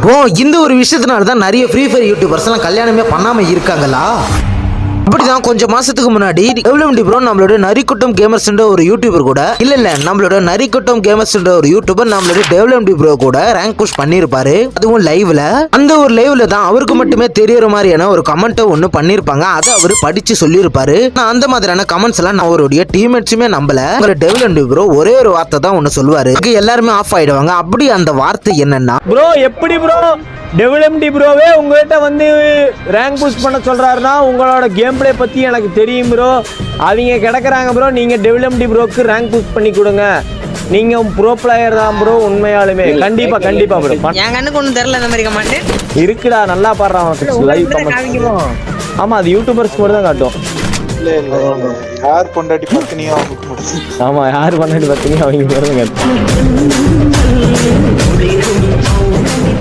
ஓ இந்த ஒரு விஷயத்தினால தான் நிறைய ஃப்ரீ ஃபயர் யூடியூபர்ஸ் எல்லாம் கல்யாணமே பண்ணாம இருக்காங்களா? அப்படிதான் கொஞ்சம் மாசத்துக்கு முன்னாடி டெவலப்மெண்ட் ப்ரோ நம்மளோட நரிக்குட்டம் கேமர்ஸ் ஒரு யூடியூபர் கூட இல்ல நம்மளோட நரிக்குட்டம் கேமர்ஸ் ஒரு யூடியூபர் நம்மளோட டெவலப்மெண்ட் ப்ரோ கூட ரேங்க் புஷ் பண்ணிருப்பாரு. அதுவும் லைவ்ல. அந்த ஒரு லைவ்ல தான் அவருக்கு மட்டுமே தெரியற மாதிரியான ஒரு கமெண்ட் ஒன்னு பண்ணிருப்பாங்க. அதை அவரு படிச்சு சொல்லியிருப்பாரு. நான் அந்த மாதிரியான கமெண்ட்ஸ் எல்லாம் நான் அவருடைய டீம்மேட்ஸுமே நம்பல. டெவலப்மெண்ட் ப்ரோ ஒரே ஒரு வார்த்தை தான் ஒன்னு சொல்லுவாரு. எல்லாருமே ஆஃப் ஆயிடுவாங்க. அப்படி அந்த வார்த்தை என்னன்னா, ப்ரோ எப்படி ப்ரோ டெவலப்மெண்ட் ப்ரோவே உங்ககிட்ட வந்து ரேங்க் புஷ் பண்ண சொல்றாருன்னா உங்களோட கேம் பிளே பத்தி எனக்கு தெரியும் ப்ரோ. அவங்க கிடக்குறாங்க ப்ரோ. நீங்க டெவலப்மெண்ட் ப்ரோக்கு ரேங்க் புஷ் பண்ணி கொடுங்க. நீங்க ப்ரோ பிளேயர் தான் ப்ரோ. உண்மையாலுமே கண்டிப்பா கண்டிப்பா ப்ரோ. என் கண்ணுக்கு ஒன்றும் தெரியல இந்த மாதிரி கமெண்ட் இருக்குடா நல்லா பாடுறான் லைவ் கமெண்ட். ஆமா அது யூடியூபர்ஸ் கூட தான் காட்டும். யார் பொண்டாட்டி பத்தினியோ ஆமா யார் பொண்டாட்டி பத்தினியோ அவங்க